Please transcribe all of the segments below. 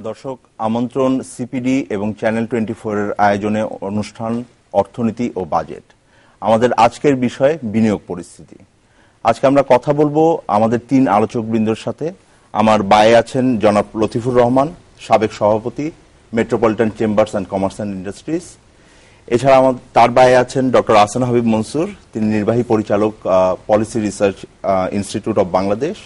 দর্শক, আমন্ত্রণ সিপিডি এবং চ্যানেল 24 এর আয়োজনে অনুষ্ঠান অর্থনীতি ও বাজেট। আমাদের আজকের বিষয় বিনিয়োগ পরিস্থিতি। আজকে আমরা কথা বলবো আমাদের তিন আলোচকবৃন্দর সাথে। আমার বায়ে আছেন জনাব লতিফুর রহমান, সাবেক সভাপতি, metropolitan chambers and commerce and industries. এছাড়া তার বায়ে আছেন ডক্টর আহসান হাবিব মনসুর, তিনি নির্বাহী পরিচালক policy research institute of Bangladesh.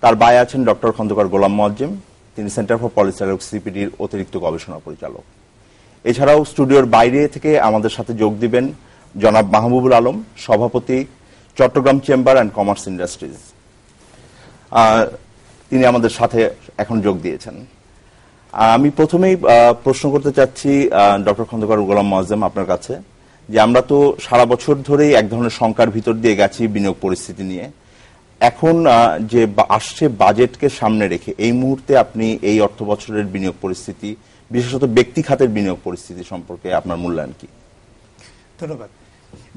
তার বায়ে আছেন ডক্টর খন্দকার গোলাম মোয়াজ্জেম, তিনি সেন্টার ফর পলিসি সিপিডির অতিরিক্ত গবেষণা পরিচালক। এছাড়াও স্টুডিওর বাইরে থেকে আমাদের সাথে যোগ দিবেন জনাব মাহবুবুল আলম, সভাপতি, Chittagong chamber and commerce industries. তিনি আমাদের সাথে এখন যোগ দিয়েছেন। আমি প্রথমেই প্রশ্ন করতে চাচ্ছি ডক্টর খন্দকার গোলাম মোয়াজ্জেম আপনার কাছে, যে আমরা তো সারা বছর ধরেই এক ধরনের শঙ্কার ভিতর দিয়ে গেছি বিনিয়োগ পরিস্থিতি নিয়ে। এখন যে আসছে বাজেটকে সামনে রেখে এই মুহূর্তে আপনি এই অর্থ বছরের বিনিয়োগ পরিস্থিতি, বিশেষত ব্যক্তি খাতের বিনিয়োগ পরিস্থিতি সম্পর্কে আপনার মূল্যায়ন কি? ধন্যবাদ।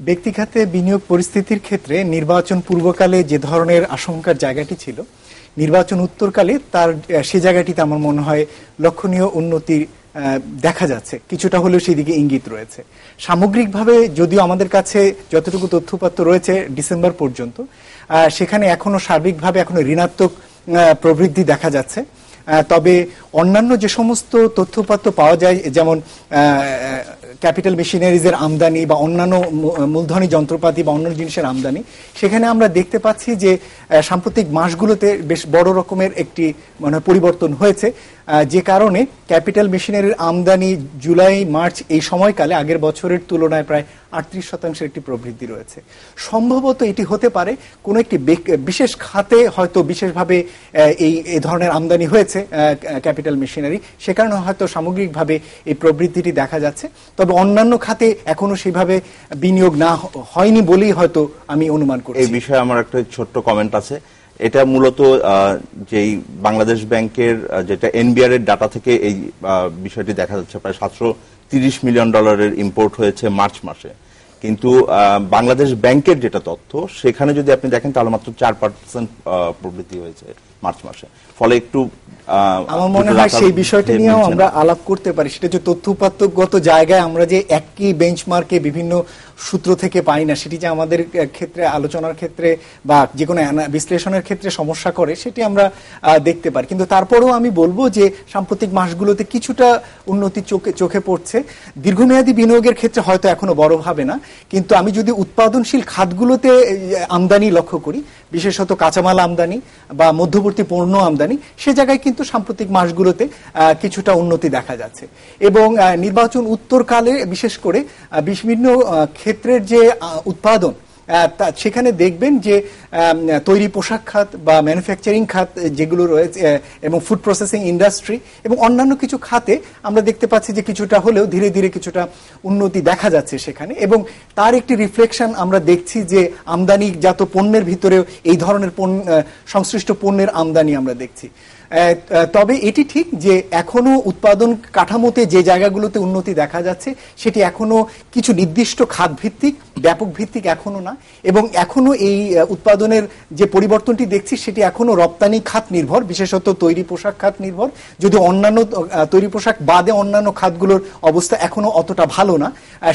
ব্যক্তি খাতে বিনিয়োগ পরিস্থিতির ক্ষেত্রে নির্বাচন পূর্বকালে যে ধরনের আশঙ্কার জায়গাটি ছিল, নির্বাচন উত্তরকালে তার সে জায়গাটিতে আমার মনে হয় লক্ষণীয় উন্নতি দেখা যাচ্ছে, কিছুটা হলেও সেদিকে ইঙ্গিত রয়েছে। সামগ্রিকভাবে যদিও আমাদের কাছে যতটুকু তথ্যপাত্র রয়েছে ডিসেম্বর পর্যন্ত, সেখানে এখনো সার্বিকভাবে এখনো ঋণাত্মক প্রবৃদ্ধি দেখা যাচ্ছে। তবে অন্যান্য যে সমস্ত তথ্যপাত্র পাওয়া যায়, যেমন ক্যাপিটাল মেশিনারিজের আমদানি বা অন্যান্য মূলধনী যন্ত্রপাতি বা অন্যান্য জিনিসের আমদানি, সেখানে আমরা দেখতে পাচ্ছি যে সাম্প্রতিক মাসগুলোতে বেশ বড় রকমের একটি পরিবর্তন হয়েছে, যে কারণে ক্যাপিটাল মেশিনারির আমদানি জুলাই মার্চ এই সময়কালে আগের বছরের তুলনায় প্রায় 38% একটি প্রবৃদ্ধি রয়েছে। সম্ভবত এটি হতে পারে কোনো একটি বিশেষ খাতে হয়তো বিশেষভাবে এই ধরনের আমদানি হয়েছে ক্যাপিটাল মেশিনারি, সে কারণে হয়তো সামগ্রিকভাবে এই প্রবৃদ্ধিটি দেখা যাচ্ছে। তবে অন্যান্য খাতে এখনো সেভাবে বিনিয়োগ না হয়নি বলেই হয়তো আমি অনুমান করি। এই বিষয়ে আমার একটা ছোট্ট কমেন্ট আছে। এটা মূলত যেই বাংলাদেশ ব্যাংকের যেটা এনবিআর এর ডাটা থেকে এই বিষয়টি দেখা যাচ্ছে, প্রায় $730 মিলিয়ন ইম্পোর্ট হয়েছে মার্চ মাসে। কিন্তু বাংলাদেশ ব্যাংকের যেটা তথ্য, সেখানে যদি আপনি দেখেন তাহলে মাত্র 4% প্রবৃদ্ধি হয়েছে মার্চ মাসে। ফলে একটু আমার মনে হয় সেই বিষয়টি নিয়েও আমরা আলাপ করতে পারি। সেটা যে তথ্যপাত্রগত জায়গায় আমরা যে একই বেঞ্চমার্কে বিভিন্ন সূত্র থেকে পাই না, সেটি যে আমাদের ক্ষেত্রে আলোচনার ক্ষেত্রে বা যে কোনো বিশ্লেষণের ক্ষেত্রে সমস্যা করে, সেটি আমরা দেখতে পারি। কিন্তু তারপরেও আমি বলবো যে সাম্প্রতিক মাসগুলোতে কিছুটা উন্নতি চোখে পড়ছে। দীর্ঘমেয়াদী বিনিয়োগের ক্ষেত্রে হয়তো এখনো বড়ভাবে না, কিন্তু আমি যদি উৎপাদনশীল খাতগুলোতে আমদানি লক্ষ্য করি, বিশেষত কাঁচামাল আমদানি বা মধ্যবর্তী পণ্য আমদানি, সে জায়গায় কিন্তু সাম্প্রতিক মাসগুলোতে কিছুটা উন্নতি দেখা যাচ্ছে। এবং নির্বাচন উত্তরকালে বিশেষ করে বিভিন্ন ক্ষেত্রের যে উৎপাদন, সেখানে দেখবেন যে তৈরি পোশাক খাত বা ম্যানুফ্যাকচারিং খাত যেগুলো রয়েছে এবং ফুড প্রসেসিং ইন্ডাস্ট্রি এবং অন্যান্য কিছু খাতে আমরা দেখতে পাচ্ছি যে কিছুটা হলেও ধীরে ধীরে কিছুটা উন্নতি দেখা যাচ্ছে সেখানে। এবং তার একটি রিফ্লেকশন আমরা দেখছি যে আমদানিজাত পণ্যের ভিতরেও এই ধরনের সংশ্লিষ্ট পণ্যের আমদানি আমরা দেখছি। তবে এটি ঠিক যে এখনো উৎপাদন কাঠামোতে যে জায়গাগুলোতে উন্নতি দেখা যাচ্ছে, সেটি এখনো কিছু নির্দিষ্ট খাত ভিত্তিক, ব্যাপক ভিত্তিক এখনো না। এবং এখনো এই উৎপাদনের যে পরিবর্তনটি দেখছি, সেটি এখনো রপ্তানি খাত নির্ভর, বিশেষত তৈরি পোশাক খাত নির্ভর। যদি অন্যান্য তৈরি পোশাক বাদে অন্যান্য খাতগুলোর অবস্থা এখনো অতটা ভালো না,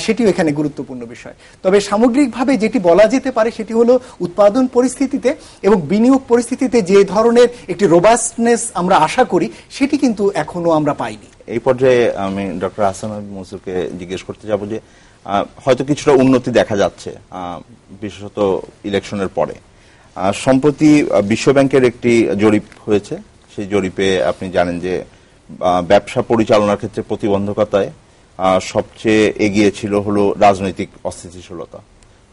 সেটিও এখানে গুরুত্বপূর্ণ বিষয়। তবে সামগ্রিকভাবে যেটি বলা যেতে পারে সেটি হলো উৎপাদন পরিস্থিতিতে এবং বিনিয়োগ পরিস্থিতিতে যে ধরনের একটি রোবাস্টনেস আমরা আশা করি, সেটি কিন্তু এখনো আমরা পাইনি। এই পর্যায়ে আমি ডক্টর আহসান হাবিব মনসুরকে জিজ্ঞেস করতে যাব যে হয়তো কিছুটা উন্নতি দেখা যাচ্ছে বিশেষত ইলেকশনের পরে। সম্প্রতি বিশ্বব্যাংকের একটি জরিপ হয়েছে, সেই জরিপে আপনি জানেন যে ব্যবসা পরিচালনার ক্ষেত্রে প্রতিবন্ধকতায় সবচেয়ে এগিয়ে ছিল হলো রাজনৈতিক অস্থিতিশীলতা,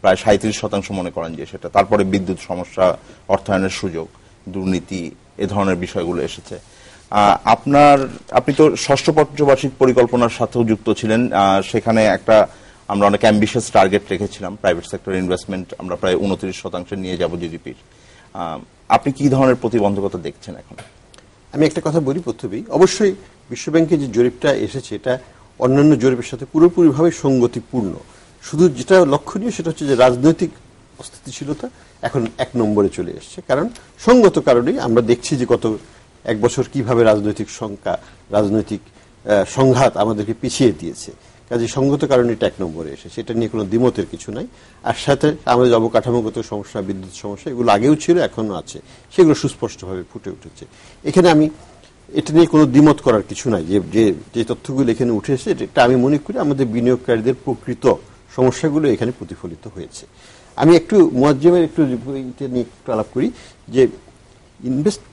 প্রায় 37% মনে করেন যে সেটা। তারপরে বিদ্যুৎ সমস্যা, অর্থায়নের সুযোগ, দুর্নীতি, এ ধরনের বিষয়গুলো এসেছে। আপনি তো ষষ্ঠ পঞ্চবার্ষিক পরিকল্পনার সাথেও যুক্ত ছিলেন। সেখানে আমরা অনেক অ্যাম্বিশিয়াস টার্গেট রেখেছিলাম, প্রাইভেট সেক্টর ইনভেস্টমেন্ট আমরা প্রায় 29% নিয়ে যাব জিডিপির। আপনি কি ধরনের প্রতিবন্ধকতা দেখছেন এখন? আমি একটা কথা বলি প্রথমেই, অবশ্যই বিশ্বব্যাংকের যে জরিপটা এসেছে এটা অন্যান্য জরিপের সাথে পুরোপুরিভাবে সঙ্গতিপূর্ণ। শুধু যেটা লক্ষণীয় সেটা হচ্ছে যে রাজনৈতিক অস্থিতিশীলতা এখন 1 নম্বরে চলে এসছে। কারণ সঙ্গত কারণেই আমরা দেখছি যে গত এক বছর কিভাবে রাজনৈতিক সংঘাত আমাদেরকে পিছিয়ে দিয়েছে। কাজে সঙ্গত কারণে এটা 1 নম্বরে এসে, সেটা নিয়ে কোনো দ্বিমতের কিছু নাই। আর সাথে আমাদের অবকাঠামোগত সমস্যা, বিদ্যুৎ সমস্যা, এগুলো আগেও ছিল, এখনো আছে, সেগুলো সুস্পষ্টভাবে ফুটে উঠেছে। এখানে আমি এটা নিয়ে কোনো দ্বিমত করার কিছু নাই। যে তথ্যগুলো এখানে উঠে এসেছে, এটা আমি মনে করি আমাদের বিনিয়োগকারীদের প্রকৃত সমস্যাগুলো এখানে প্রতিফলিত হয়েছে। আমি একটু মুয়াজ্জেমের একটু নিয়ে একটু আলাপ করি যে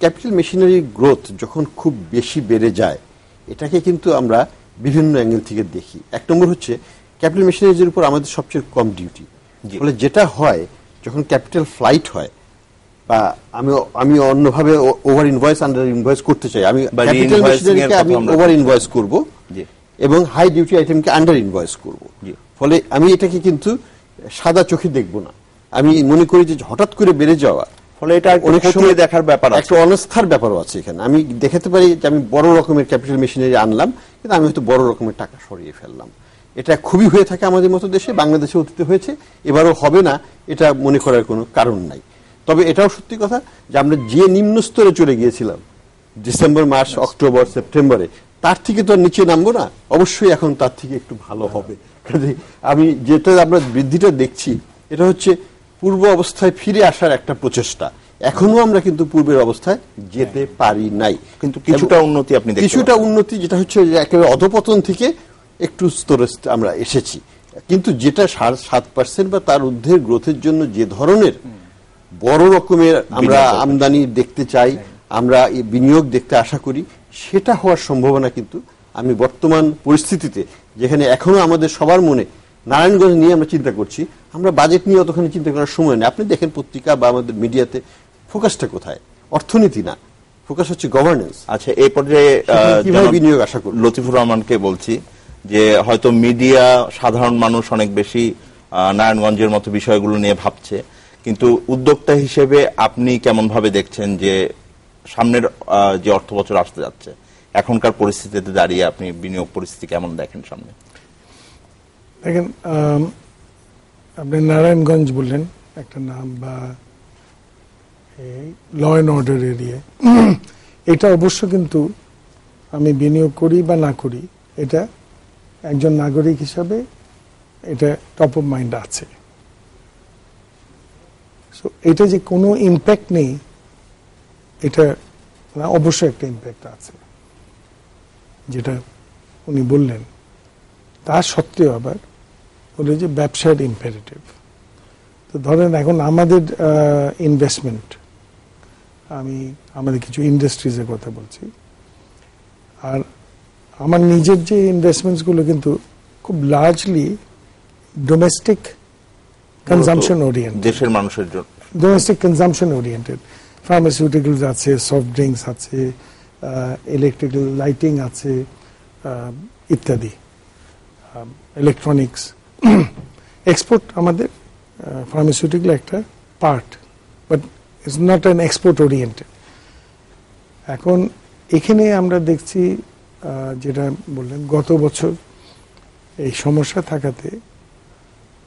ক্যাপিটাল মেশিনারি গ্রোথ যখন খুব বেশি বেড়ে যায়, এটাকে কিন্তু আমরা বিভিন্ন অ্যাঙ্গেল থেকে দেখি। 1 নম্বর হচ্ছে ক্যাপিটাল মেশিনারিজের উপর আমাদের সবচেয়ে কম ডিউটি। ফলে যেটা হয়, যখন ক্যাপিটাল ফ্লাইট হয় বা আমি অন্যভাবে ওভার ইনভয়েস আন্ডার ইনভয়েস করতে চাই, আমি ক্যাপিটাল মেশিনারিকে আমি ওভার ইনভয়েস করব এবং হাই ডিউটি আইটেমকে আন্ডার ইনভয়েস করব। ফলে আমি এটাকে কিন্তু সাদা চোখে দেখব না। আমি মনে করি যে হঠাৎ করে বেড়ে যাওয়া, ফলে এটা অনেক সময় দেখার ব্যাপার আছে, একটা অনাস্থার ব্যাপারও আছে এখানে। আমি দেখাতে পারি যে আমি বড় রকমের ক্যাপিটাল মেশিনারি আনলাম, কিন্তু আমি হয়তো বড় রকমের টাকা সরিয়ে ফেললাম। এটা খুবই হয়ে থাকে আমাদের মতো দেশে, বাংলাদেশে অতীতে হয়েছে, এবারও হবে না, এটা মনে করার কোনো কারণ নাই। তবে এটাও সত্যি কথা যে আমরা যে নিম্ন স্তরে চলে গিয়েছিলাম ডিসেম্বর মাস, অক্টোবর, সেপ্টেম্বরে, তার থেকে তো নিচে নামবো না, অবশ্যই এখন তার থেকে একটু ভালো হবে। আমি যেটা আমরা বৃদ্ধিটা দেখছি, এটা হচ্ছে পূর্ব অবস্থায় ফিরে আসার একটা প্রচেষ্টা। এখনো আমরা কিন্তু পূর্বের অবস্থায় যেতে পারি নাই, কিন্তু কিছুটা উন্নতি আপনি দেখতে কিছুটা উন্নতি, যেটা হচ্ছে একেবারে অধপতন থেকে একটু স্তরে আমরা এসেছি। কিন্তু যেটা 7% বা তার ঊর্ধ্বের গ্রোথের জন্য যে ধরনের বড় রকমের আমরা আমদানি দেখতে চাই, আমরা বিনিয়োগ দেখতে আশা করি, সেটা হওয়ার সম্ভাবনা কিন্তু আমি বর্তমান পরিস্থিতিতে, যেখানে এখনো আমাদের সবার মনে নারায়ণগঞ্জ নিয়ে আমরা চিন্তা করছি, আমরা বাজেট নিয়ে অতখানি চিন্তা করার সময় নেই। আপনি দেখেন পত্রিকা বা আমাদের মিডিয়াতে ফোকাসটা কোথায়? অর্থনীতি না, ফোকাস হচ্ছে গভর্নেন্স। আচ্ছা, এই পর্যায়ে কিভাবে বিনিয়োগ আশা করি? লতিফুর রহমানকে বলছি যে হয়তো মিডিয়া, সাধারণ মানুষ অনেক বেশি নারায়ণগঞ্জের মতো বিষয়গুলো নিয়ে ভাবছে, কিন্তু উদ্যোক্তা হিসেবে আপনি কেমন ভাবে দেখছেন যে সামনের যে অর্থ বছর আসতে যাচ্ছে, এখনকার পরিস্থিতিতে দাঁড়িয়ে আপনি বিনিয়োগ পরিস্থিতি কেমন দেখেন সামনে? দেখেন, আপনি নারায়ণগঞ্জ বললেন একটা নাম, বা ল অ্যান্ড অর্ডার এরিয়া, এটা অবশ্য কিন্তু আমি বিনিয়োগ করি বা না করি, এটা একজন নাগরিক হিসাবে এটা টপ অফ মাইন্ড আছে। সো এটা যে কোনো ইম্প্যাক্ট নেই, এটা অবশ্যই একটা ইম্প্যাক্ট আছে, যেটা উনি বললেন। তা সত্ত্বেও আবার বলে যে ব্যবসার ইম্পারেটিভ। তো ধরেন এখন আমাদের ইনভেস্টমেন্ট, আমি আমাদের কিছু ইন্ডাস্ট্রিজের কথা বলছি, আর আমার নিজের যে ইনভেস্টমেন্টসগুলো কিন্তু খুব লার্জলি ডোমেস্টিক কনজাম্পশন ওরিয়েন্টেড, দেশের মানুষের জন্য ডোমেস্টিক কনজাম্পশন ওরিয়েন্টেড। ফার্মাসিউটিক্যালস আছে, সফট ড্রিঙ্কস আছে, ইলেকট্রিক্যাল লাইটিং আছে, ইত্যাদি, ইলেকট্রনিক্স। এক্সপোর্ট আমাদের ফার্মাসিউটিক্যাল একটা part, but it's not an export oriented. এখন এখানে আমরা দেখছি যেটা বললেন, গত বছর এই সমস্যা থাকাতে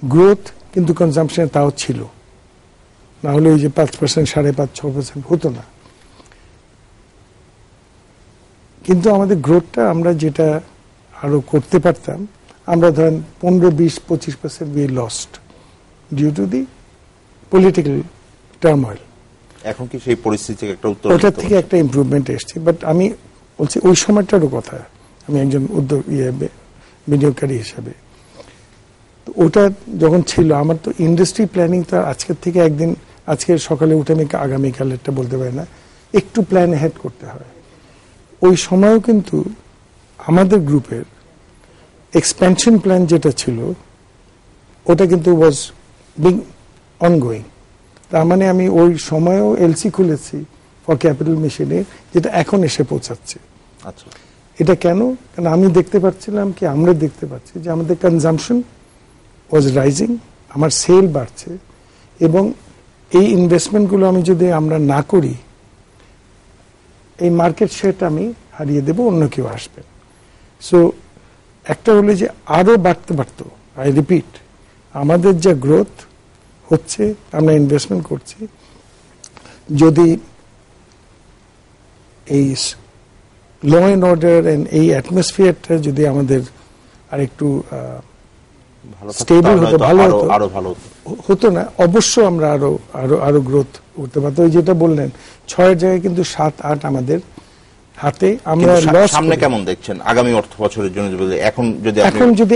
গ্রোথ কিন্তু কনজাম্পশনে তাও ছিল, না হলে ওই যে 5%, 5.5%, 6% হতো না। কিন্তু আমাদের গ্রোথটা আমরা যেটা আরো করতে পারতাম, আমরা ধরেন 15, 20, 25% we lost due to the political turmoil. এখন কি সেই পরিস্থিতি থেকে একটা উত্তর, ওটা থেকে একটা ইমপ্রুভমেন্ট এসছে। বাট আমি বলছি ওই সময়টারও কথা, আমি একজন বিনিয়োগকারী হিসাবে, তো ওটা যখন ছিল, আমার তো ইন্ডাস্ট্রি প্ল্যানিং তো আজকের থেকে একদিন, আজকে সকালে উঠে আমি আগামীকালেরটা বলতে পারি না, একটু প্ল্যান হেড করতে হয়। ওই সময়ও কিন্তু আমাদের গ্রুপের এক্সপ্যানশন প্ল্যান যেটা ছিল, ওটা কিন্তু ওয়াজ বিং অনগোয়িং। তার মানে আমি ওই সময়ও এলসি খুলেছি ফর ক্যাপিটাল মেশিনে, যেটা এখন এসে পৌঁছাচ্ছে। আচ্ছা, এটা কেন? কারণ আমি দেখতে পাচ্ছিলাম কি, আমরা দেখতে পাচ্ছি যে আমাদের কনজাম্পশন ওয়াজ রাইজিং, আমার সেল বাড়ছে, এবং এই ইনভেস্টমেন্টগুলো আমি যদি আমরা না করি, এই মার্কেট শেয়ারটা আমি হারিয়ে দেব, অন্য কেউ আসবে। সো একটা হলো যে আরো বাড়তে পারতো। আই রিপিট, আমাদের যা গ্রোথ হচ্ছে, আমরা ইনভেস্টমেন্ট করছি, যদি এই ল অ্যান্ড অর্ডার এন্ড এই অ্যাটমসফিয়ারটা যদি আমাদের আরেকটু স্টেবল হতো, ভালো হতো, আরো ভালো হতো না, অবশ্য আমরা আরো গ্রোথ করতে পারতাম। ওই যেটা বললেন 6 জায়গায় কিন্তু 7-8 আমাদের হাতে। আমরা সামনে কেমন দেখছেন আগামী অর্থ বছরের জন্য? এখন যদি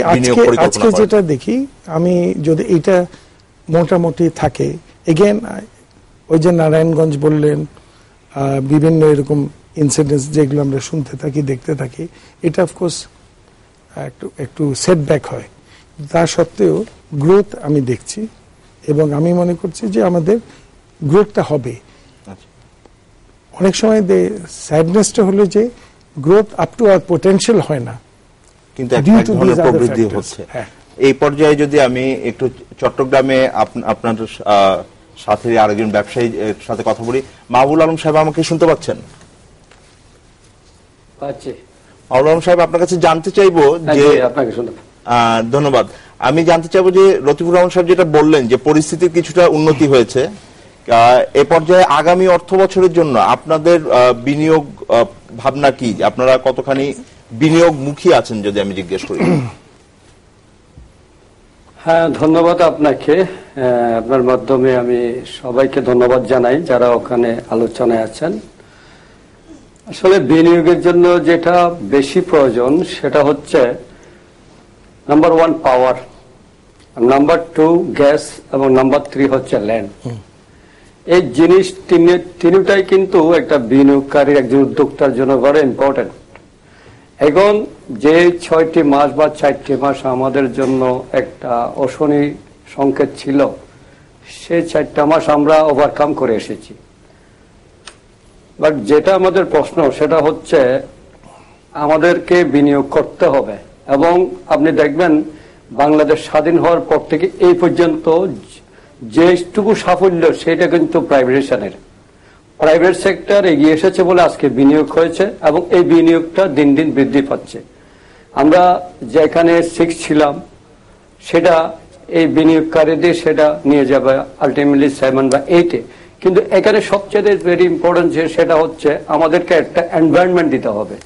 আজকে যেটা দেখি, আমি যদি এটা মোটামুটি থাকে, এগেন ওই যে নারায়ণগঞ্জ বললেন, বিভিন্ন এরকম ইনসিডেন্টস যেগুলো আমরা শুনতে থাকি, দেখতে থাকি, এটা অফকোর্স একটু সেটব্যাক হয়। তা সত্ত্বেও গ্রোথ আমি দেখছি এবং আমি মনে করছি যে আমাদের গ্রোথটা হবে। অনেক সময় স্যাডনেসটা হলো যে growth up to our potential হয় না, কিন্তু এক ধরনের প্রবৃদ্ধি হচ্ছে। এই পর্যায়ে যদি আমি একটু চট্টগ্রামে আপনার সাথে আরেকজন ব্যবসায়ীর সাথে কথা বলি। মাহবুল আলম সাহেব, আমাকে শুনতে পাচ্ছেন? মাহবুল আলম সাহেব, আপনার কাছে জানতে চাইবো যে, ধন্যবাদ, আমি জানতে চাইবো যে লতিফুর রহমান সাহেব যেটা বললেন যে পরিস্থিতির কিছুটা উন্নতি হয়েছে, এ পর্যায়ে আগামী অর্থ বছরের জন্য আপনাদের বিনিয়োগ ভাবনা কি? আপনারা কতখানি বিনিয়োগমুখী আছেন যদি আমি জিজ্ঞেস করি? হ্যাঁ, ধন্যবাদ আপনাকে। আপনার মাধ্যমে আমি সবাইকে ধন্যবাদ জানাই যারা ওখানে আলোচনায় আছেন। আসলে বিনিয়োগের জন্য যেটা বেশি প্রয়োজন সেটা হচ্ছে নাম্বার 1 পাওয়ার, নাম্বার 2 গ্যাস এবং নাম্বার 3 হচ্ছে ল্যান্ড। এই জিনিস তিনটাই কিন্তু একটা বিনিয়োগকারীর, একজন উদ্যোক্তার জন্য বড় ইম্পর্টেন্ট। এখন যে 6টি মাস বা 4টি মাস আমাদের জন্য একটা অশনি সংকেত ছিল, সেই 4টা মাস আমরা ওভারকাম করে এসেছি। বাট যেটা আমাদের প্রশ্ন সেটা হচ্ছে আমাদেরকে বিনিয়োগ করতে হবে। এবং আপনি দেখবেন বাংলাদেশ স্বাধীন হওয়ার পর থেকে এই পর্যন্ত যেটুকু সাফল্য সেটা কিন্তু প্রাইভেটেশনের। প্রাইভেট সেক্টর এগিয়ে এসেছে বলে আজকে বিনিয়োগ হয়েছে এবং এই বিনিয়োগটা দিন দিন বৃদ্ধি পাচ্ছে। আমরা যেখানে 6 ছিলাম সেটা এই বিনিয়োগকারীদের সেটা নিয়ে যাবে আলটিমেটলি 7 বা 8-এ। কিন্তু এখানে সবচেয়ে ভেরি ইম্পর্টেন্ট যে সেটা হচ্ছে আমাদেরকে একটা এনভায়রনমেন্ট দিতে হবে।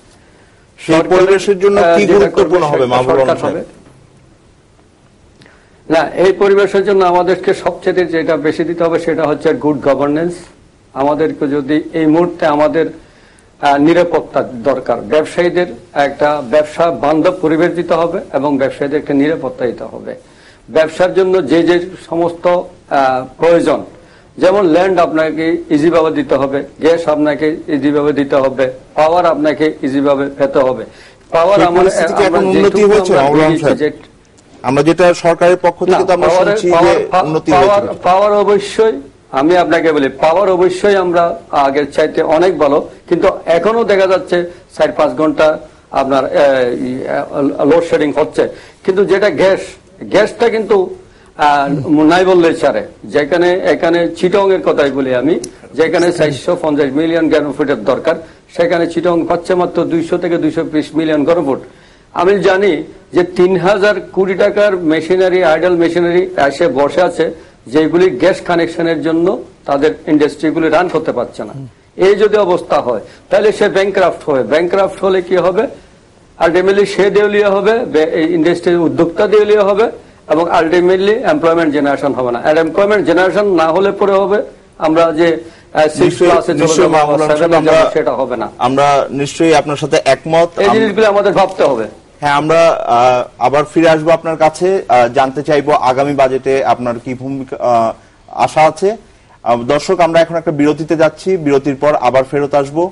সেই পরিবেশের জন্য কি গুরুত্বপূর্ণ হবে মাহবুব সাহেব? না, এই পরিবেশের জন্য আমাদেরকে সবচেয়ে যেটা বেশি দিতে হবে সেটা হচ্ছে গুড গভর্নেন্স। আমাদেরকে যদি এই মুহূর্তে আমাদের নিরাপত্তা দরকার, ব্যবসায়ীদের একটা ব্যবসা বান্ধব পরিবেশ দিতে হবে এবং ব্যবসায়ীদেরকে নিরাপত্তা দিতে হবে। ব্যবসার জন্য যে যে সমস্ত প্রয়োজন, যেমন ল্যান্ড আপনাকে ইজিভাবে দিতে হবে, গ্যাস আপনাকে ইজিভাবে দিতে হবে, পাওয়ার আপনাকে ইজিভাবে পেতে হবে। পাওয়ার উন্নতি হয়েছে, আমরা যেটা সরকারের পক্ষ থেকে তো আমরা শুনছি যে উন্নতি হয়েছে। পাওয়ার অবশ্যই, আমি আপনাকে বলি, পাওয়ার অবশ্যই আমরা আগের চাইতে অনেক ভালো, কিন্তু এখনো দেখা যাচ্ছে 4-5 ঘন্টা আপনার লোডশেডিং হচ্ছে। কিন্তু যেটা গ্যাসটা কিন্তু নাই বললে ছাড়ে। যেখানে এখানে চিটং এর কথাই বলি আমি, যেখানে 450 মিলিয়ন ঘনফুটের দরকার, সেখানে চিটং পাচ্ছে মাত্র 200 থেকে 220 মিলিয়ন ঘনফুট। আমি জানি যে 3000 কোটি টাকার মেশিনারি, আইডল মেশিনারি এসে বসে আছে, যেগুলি গ্যাস কানেকশনের জন্য তাদের ইন্ডাস্ট্রিগুলি রান করতে পারছে না। এই যদি অবস্থা হয় তাহলে সে ব্যাংকরাফট হবে। ব্যাংকরাফট হলে কি হবে? আলটিমেটলি সে দেউলিয়া হবে, ইন্ডাস্ট্রির উদ্যোক্তা দেউলিয়া হবে এবং আলটিমেটলি এমপ্লয়মেন্ট জেনারেশন হবে না। আর এমপ্লয়মেন্ট জেনারেশন না হলে পরে হবে আমরা যে সেটা হবে না। আমরা নিশ্চয়ই আপনার সাথে একমত। এই জিনিসগুলো আমাদের ভাবতে হবে। হ্যাঁ, আমরা আবার ফিরে আসবো আপনার কাছে, জানতে চাইবো আগামী বাজেটে আপনার কি ভূমিকা আশা আছে। দর্শক, আমরা এখন একটা বিরতিতে যাচ্ছি, বিরতির পর আবার ফেরত আসবো,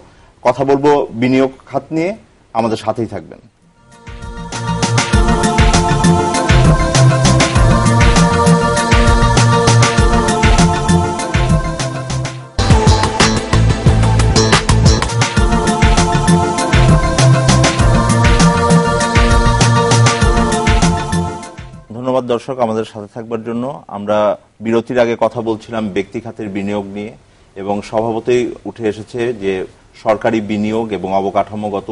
কথা বলবো বিনিয়োগ খাত নিয়ে। আমাদের সাথেই থাকবেন। ধন্যবাদ দর্শক আমাদের সাথে থাকবার জন্য। আমরা বিরতির আগে কথা বলছিলাম ব্যক্তি খাতের বিনিয়োগ নিয়ে এবং স্বভাবতই উঠে এসেছে যে সরকারি বিনিয়োগ এবং অবকাঠামোগত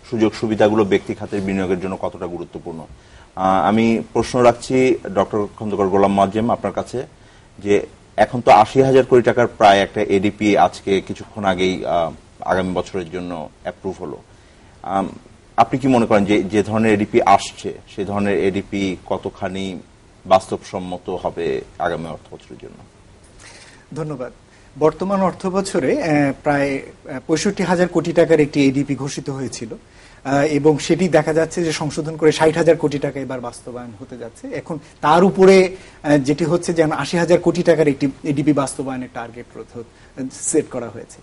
সুযোগ সুবিধাগুলো ব্যক্তি খাতের বিনিয়োগের জন্য কতটা গুরুত্বপূর্ণ। আমি প্রশ্ন রাখছি ডক্টর খন্দকার গোলাম মোয়াজ্জেম আপনার কাছে, যে এখন তো 80,000 কোটি টাকার প্রায় একটা এডিপি আজকে কিছুক্ষণ আগেই আগামী বছরের জন্য অ্যাপ্রুভ হলো, আপনি কি মনে করেন যে ধরনের এডিপি আসছে সেই ধরনের এডিপি কতখানি বাস্তবসম্মত হবে আগামী অর্থ বছরের জন্য? ধন্যবাদ। বর্তমান অর্থ বছরে প্রায় 65,000 কোটি টাকার একটি এডিপি ঘোষিত হয়েছিল এবং সেটি দেখা যাচ্ছে যে সংশোধন করে 60,000 কোটি টাকা এবার বাস্তবায়ন হতে যাচ্ছে। এখন তার উপরে যেটি হচ্ছে যে 80,000 কোটি টাকার একটি এডিপি বাস্তবায়নের টার্গেট সেট করা হয়েছে।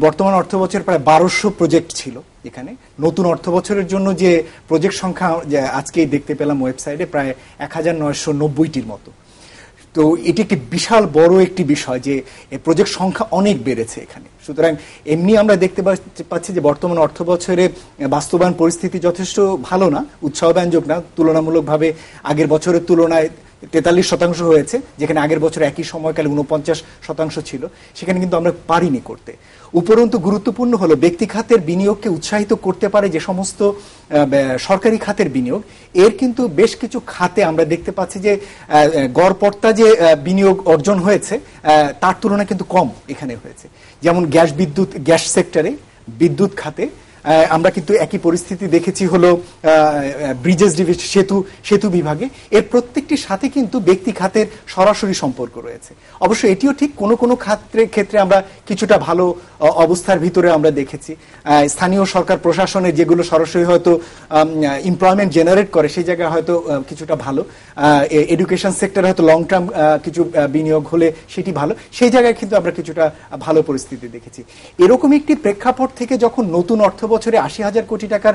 বর্তমান অর্থ বছর প্রায় 1200 প্রজেক্ট ছিল এখানে। নতুন অর্থ বছরের জন্য যে প্রজেক্ট সংখ্যা আজকেই দেখতে পেলাম ওয়েবসাইটে প্রায় 1990টির মতো। তো এটি একটি বিশাল বড় একটি বিষয় যে প্রজেক্ট সংখ্যা অনেক বেড়েছে এখানে। সুতরাং এমনি আমরা দেখতে পাচ্ছি যে বর্তমান অর্থ বছরে বাস্তবায়ন পরিস্থিতি যথেষ্ট ভালো না, উৎসাহব্যঞ্জক না। তুলনামূলকভাবে আগের বছরের তুলনায় 43% হয়েছে, যেখানে আগের বছর একই সময়কালে 49% ছিল। সেখানে কিন্তু আমরা পারিনি করতে। উপরন্তু গুরুত্বপূর্ণ হলো ব্যক্তি খাতের বিনিয়োগকে উৎসাহিত করতে পারে যে সমস্ত সরকারি খাতের বিনিয়োগ, এর কিন্তু বেশ কিছু খাতে আমরা দেখতে পাচ্ছি যে গড়পড়তা যে বিনিয়োগ অর্জন হয়েছে তার তুলনায় কিন্তু কম এখানে হয়েছে। যেমন গ্যাস সেক্টরে, বিদ্যুৎ খাতে আমরা কিন্তু একই পরিস্থিতি দেখেছি হলো ব্রিজেস ডিভিশন, সেতু বিভাগে। এর প্রত্যেকটির সাথে কিন্তু ব্যক্তি খাতের সরাসরি সম্পর্ক রয়েছে। অবশ্য এটিও ঠিক কোনো কোনো ক্ষেত্রে আমরা কিছুটা ভালো অবস্থার ভিতরে আমরা দেখেছি। স্থানীয় সরকার প্রশাসনের যেগুলো সরাসরি হয়তো এমপ্লয়মেন্ট জেনারেট করে সেই জায়গায় হয়তো কিছুটা ভালো। এডুকেশন সেক্টরে হয়তো লং টার্ম কিছু বিনিয়োগ হলে সেটি ভালো, সেই জায়গায় কিন্তু আমরা কিছুটা ভালো পরিস্থিতি দেখেছি। এরকম একটি প্রেক্ষাপট থেকে যখন নতুন অর্থ বছরে 80,000 কোটি টাকার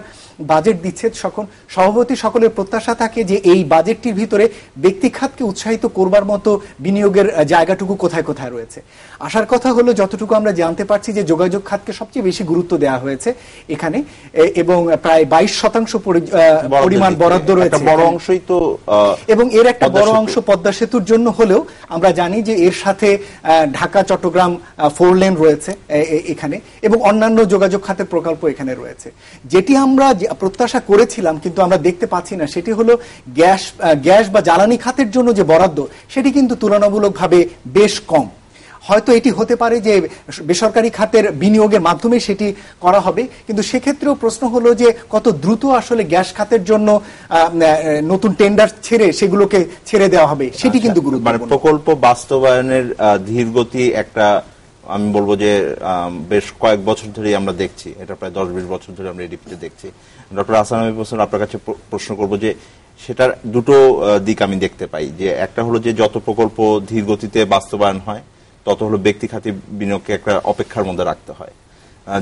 বাজেট দিচ্ছে, তখন সভাপতি সকলের প্রত্যাশা থাকে যে এই বাজেটটির ভিতরে ব্যক্তি খাতকে উৎসাহিত করবার মতো বিনিয়োগের জায়গাটুকু কোথায় কোথায় রয়েছে। আসার কথা হলো যতটুকু আমরা জানতে পারছি যে যোগাযোগ খাতকে সবচেয়ে বেশি গুরুত্ব দেওয়া হয়েছে এখানে এবং প্রায় 22% পরিমাণ বরাদ্দ রয়েছে, বড় অংশই তো, এবং এর একটা বড় অংশ পদ্মা সেতুর জন্য হলেও আমরা জানি যে এর সাথে ঢাকা চট্টগ্রাম 4 লেন রয়েছে এখানে এবং অন্যান্য যোগাযোগ খাতের প্রকল্প এখানে রয়েছে। যেটি আমরা প্রত্যাশা করেছিলাম কিন্তু আমরা দেখতে পাচ্ছি না, সেটি হলো গ্যাস বা জ্বালানি খাতের জন্য যে বরাদ্দ সেটি কিন্তু তুলনামূলকভাবে বেশ কম। হয়তো এটি হতে পারে যে বেসরকারি খাতের বিনিয়োগের মাধ্যমে সেটি করা হবে, কিন্তু সেক্ষেত্রেও প্রশ্ন হলো যে কত দ্রুত আসলে গ্যাস খাতের জন্য নতুন টেন্ডার সেগুলোকে ছেড়ে দেওয়া হবে, সেটি কিন্তু গুরুত্বপূর্ণ। মানে প্রকল্প বাস্তবায়নের ধীরগতি একটা, আমি বলবো যে বেশ কয়েক বছর ধরেই আমরা দেখছি, এটা প্রায় 10-20 বছর ধরে আমরা এডিপিতে দেখছি। ডক্টর আহসান হাবীব হোসেন, আপনার কাছে প্রশ্ন করব যে সেটার দুটো দিক আমি দেখতে পাই, যে একটা হলো যে যত প্রকল্প ধীর গতিতে বাস্তবায়ন হয় তত হলো ব্যক্তি খাতে বিনিয়োগকে একটা অপেক্ষার মধ্যে রাখতে হয়।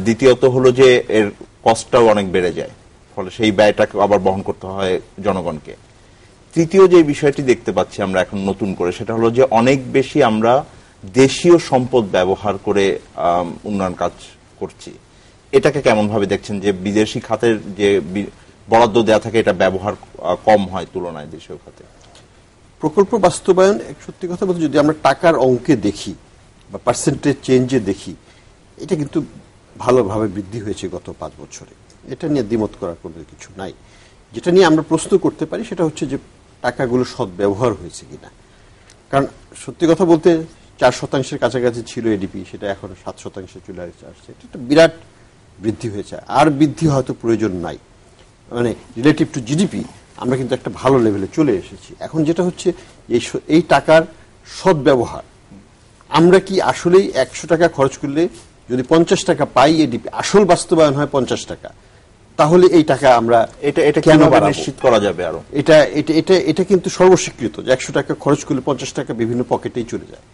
দ্বিতীয়ত হলো যে এর কস্টটাও অনেক বেড়ে যায়, ফলে সেই ব্যয়টাকে আবার বহন করতে হয় জনগণকে। তৃতীয় যে বিষয়টি দেখতে পাচ্ছি আমরা এখন নতুন করে, সেটা হলো যে অনেক বেশি আমরা দেশীয় সম্পদ ব্যবহার করে উন্নয়ন কাজ করছি। এটাকে কেমন ভাবে দেখছেন যে বিদেশি খাতের যে বরাদ্দ দেওয়া থাকে এটা ব্যবহার কম হয় তুলনায় দেশীয় খাতে? প্রকল্প বাস্তবায়ন, সত্যি কথা বলতে যদি আমরা টাকার অঙ্কে দেখি বা পার্সেন্টেজ চেঞ্জে দেখি, এটা কিন্তু ভালোভাবে বৃদ্ধি হয়েছে গত 5 বছরে। এটা নিয়ে দ্বিমত করার কোনো কিছু নাই। যেটা নিয়ে আমরা প্রশ্ন করতে পারি সেটা হচ্ছে যে টাকাগুলো সদ্ব্যবহার হয়েছে কিনা। কারণ সত্যি কথা বলতে 4% কাছাকাছি ছিল এডিপি, সেটা এখন 7% চলে আসছে। এটা একটা বিরাট বৃদ্ধি হয়েছে, আর বৃদ্ধি হয়তো প্রয়োজন নাই। মানে রিলেটিভ টু জিডিপি আমরা কিন্তু একটা ভালো লেভেলে চলে এসেছি। এখন যেটা হচ্ছে এই টাকার সদ্ব্যবহার, আমরা কি আসলেই 100 টাকা খরচ করলে যদি 50 টাকা পাই এডিপি, আসল বাস্তবায়ন হয় 50 টাকা, তাহলে এই টাকা আমরা এটা কিভাবে নিশ্চিত করা যাবে? আরো এটা কিন্তু সর্বস্বীকৃত যে 100 টাকা খরচ করলে 50 টাকা বিভিন্ন পকেটেই চলে যায়,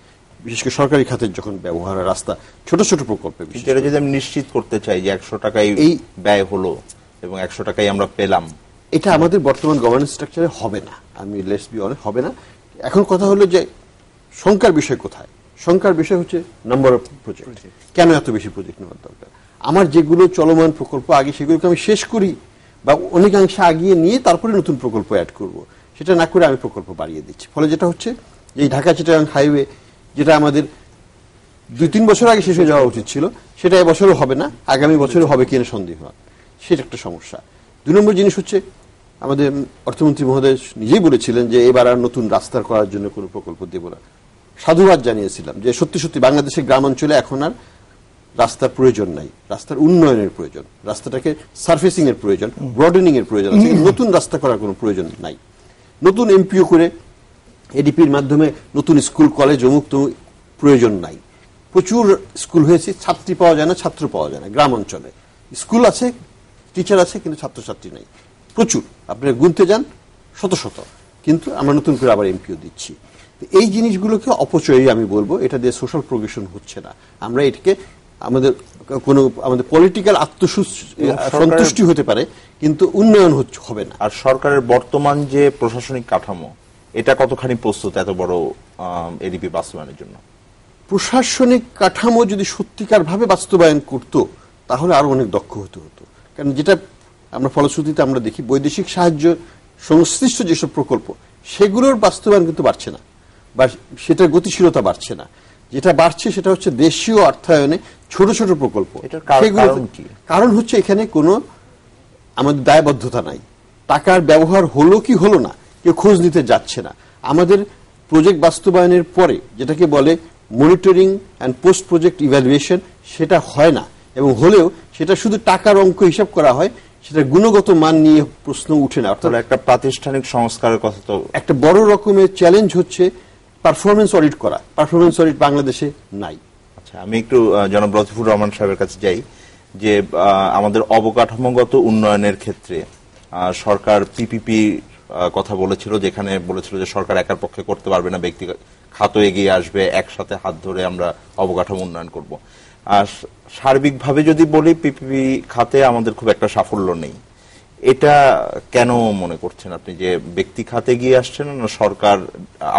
বিশেষ করে সরকারি খাতের যখন ব্যবহারের রাস্তা ছোট ছোট প্রকল্পে। এটা যদি আমি নিশ্চিত করতে চাই যে 100 টাকাই এই ব্যয় হলো এবং 100 টাকাই আমরা পেলাম, এটা আমাদের বর্তমান গভর্নেন্স স্ট্রাকচারে হবে না। আমি লেটস বি অনেস্ট, হবে না। এখন কথা হলো যে সংখ্যার বিষয় কোথায়? সংখ্যার বিষয় হচ্ছে নাম্বার অফ প্রজেক্ট। কেন এত বেশি প্রজেক্ট নেওয়ার দরকার? আমার যেগুলো চলমান প্রকল্প আগে সেগুলোকে আমি শেষ করি বা অনেকাংশে আগিয়ে নিয়ে তারপরে নতুন প্রকল্প অ্যাড করব, সেটা না করে আমি প্রকল্প বাড়িয়ে দিচ্ছি। ফলে যেটা হচ্ছে যে এই ঢাকা-চিটাগাং হাইওয়ে, যেটা আমাদের 2-3 বছর আগে শেষ হয়ে যাওয়া উচিত ছিল, সেটা এবছরও হবে না, আগামী বছরও হবে কিনা সন্দেহ হয়, সেটা একটা সমস্যা। 2 নম্বর জিনিস হচ্ছে আমাদের অর্থমন্ত্রী মহোদয় নিজেই বলেছিলেন যে এবার আর নতুন রাস্তার করার জন্য কোনো প্রকল্প দেব না। সাধুবাদ জানিয়েছিলাম যে সত্যি সত্যি বাংলাদেশের গ্রামাঞ্চলে এখন আর রাস্তার প্রয়োজন নাই, রাস্তার উন্নয়নের প্রয়োজন, রাস্তাটাকে সার্ফেসিং এর প্রয়োজন, ব্রডেনিং এর প্রয়োজন আছে, নতুন রাস্তা করার কোনো প্রয়োজন নাই। নতুন এমপিও করে এডিপির মাধ্যমে নতুন স্কুল কলেজ অমুক তমুক প্রয়োজন নাই। প্রচুর স্কুল হয়েছে, ছাত্রী পাওয়া যায় না, ছাত্র পাওয়া যায় না। গ্রাম অঞ্চলে স্কুল আছে, টিচার আছে, কিন্তু ছাত্রছাত্রী নাই প্রচুর। আপনি গুনতে যান শত শত, কিন্তু আমরা নতুন করে আবার এমপিও দিচ্ছি। এই জিনিসগুলোকে অপচয়ই আমি বলবো, এটা দিয়ে সোশ্যাল প্রোগ্রেশন হচ্ছে না। আমরা এটাকে আমাদের পলিটিক্যাল সন্তুষ্টি হতে পারে, কিন্তু উন্নয়ন হবে না। আর সরকারের বর্তমান যে প্রশাসনিক কাঠামো, এটা কতখানি প্রস্তুত এত বড় এডিপি বাস্তবায়নের জন্য? প্রশাসনিক কাঠামো যদি সত্যিকার ভাবে বাস্তবায়ন করত, তাহলে আরো অনেক দক্ষ হতে হতো। কারণ যেটা আমরা ফলশ্রুতিতে আমরা দেখি, বৈদেশিক সাহায্য সংশ্লিষ্ট যেসব প্রকল্প, সেগুলোর বাস্তবায়ন কিন্তু বাড়ছে না, বা সেটার গতিশীলতা বাড়ছে না। যেটা বাড়ছে সেটা হচ্ছে দেশীয় অর্থায়নে ছোট ছোট প্রকল্প। কারণ হচ্ছে এখানে কোনো আমাদের দায়বদ্ধতা নাই, টাকার ব্যবহার হলো কি হলো না কেউ খোঁজ নিতে যাচ্ছে না। আমাদের প্রজেক্ট বাস্তবায়নের পরে যেটাকে বলে monitoring and post project evaluation, সেটা হয় না, এবং হলেও সেটা শুধু টাকার অঙ্ক হিসাব করা হয়, সেটা গুণগত মান নিয়ে প্রশ্ন উঠে না। অর্থাৎ একটা প্রাতিষ্ঠানিক সংস্কারের কথা তো একটা বড় রকমের চ্যালেঞ্জ হচ্ছে পারফরমেন্স অডিট করা। পারফরমেন্স অডিট বাংলাদেশে নাই। আচ্ছা, আমি একটু জনাব লতিফুর রহমান সাহেবের কাছে যাই, যে আমাদের অবকাঠামোগত উন্নয়নের ক্ষেত্রে সরকার পিপিপি কথা বলেছিল, যেখানে বলেছিল যে সরকার একার পক্ষে করতে পারবে না, ব্যক্তিগত খাতও এগিয়ে আসবে, একসাথে হাত ধরে আমরা অবকাঠামো উন্নয়ন করব। আর সার্বিকভাবে যদি বলি, পিপিপি খাতে আমাদের খুব একটা সাফল্য নেই। এটা কেন মনে করছেন আপনি, যে ব্যক্তি খাতে গিয়ে আসছে না, সরকার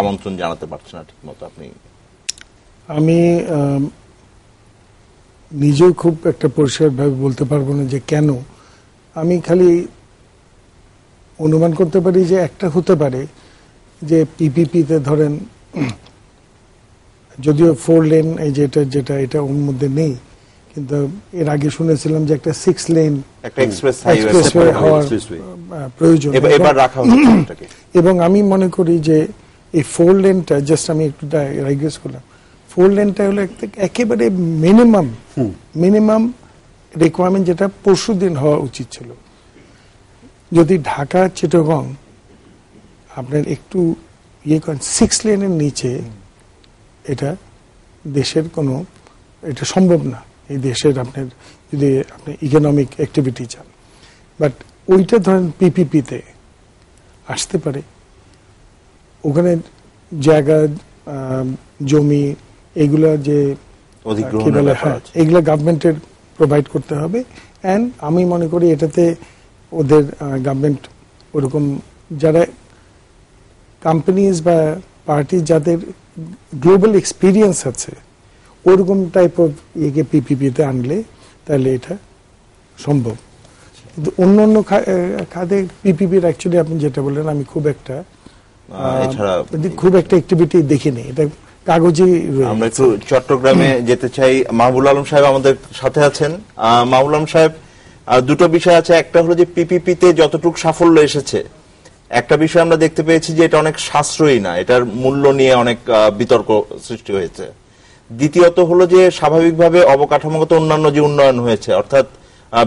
আমন্ত্রণ জানাতে পারছে না ঠিক মতো? আমি নিজেও খুব একটা পরিষ্কারভাবে বলতে পারবো না যে কেন। আমি খালি অনুমান করতে পারি যে একটা হতে পারে যে পিপিপিতে ধরেন, যদিও 4 লেন এই যেটা এটা ওর মধ্যে নেই, কিন্তু এর আগে শুনেছিলাম যে একটা 6 লেন একটা এক্সপ্রেসওয়ে হওয়ার প্রয়োজন, এবার রাখা হচ্ছে। এবং আমি মনে করি যে এই 4 লেনটা, জাস্ট আমি একটু ডাইগ্রেস করলাম, 4 লেনটা হলো একেবারে মিনিমাম রিকোয়ারমেন্ট, যেটা পরশুদিন হওয়া উচিত ছিল। যদি ঢাকা চিটাগং আপনার একটু করেন 6 লেনের নিচে, এটা দেশের কোনো, এটা সম্ভব না এই দেশের, আপনার যদি আপনি ইকোনমিক অ্যাক্টিভিটি চান। বাট ওইটা ধরেন পিপিপিতে আসতে পারে। ওখানে জায়গা, জমি, এগুলা যে এগুলা গভর্নমেন্টের প্রোভাইড করতে হবে। অ্যান্ড আমি মনে করি এটাতে ওদের গভর্নমেন্ট ওরকম যারা কোম্পানিজ বা পার্টি যাদের গ্লোবাল এক্সপিরিয়েন্স আছে, ওরকম টাইপ অফ ইয়েকে পিপিপিতে আনলে তাহলে এটা সম্ভব। কিন্তু অন্য অন্য খাতে পিপিপির অ্যাকচুয়ালি আপনি যেটা বললেন, আমি খুব একটা অ্যাক্টিভিটি দেখিনি, এটা কাগজে। আমরা একটু চট্টগ্রামে যেতে চাই। মাহবুল আলম সাহেব আমাদের সাথে আছেন। মাহবুল আলম সাহেব, দুটো বিষয় আছে। একটা হলো যে পিপিপিতে যতটুকু সাফল্য এসেছে, একটা বিষয় আমরা দেখতে পেয়েছি যে এটা অনেক সাশ্রয়ী না, এটার মূল্য নিয়ে অনেক বিতর্ক সৃষ্টি হয়েছে। দ্বিতীয়ত হলো যে স্বাভাবিকভাবে অবকাঠামোগত অন্যান্য যে উন্নয়ন হয়েছে, অর্থাৎ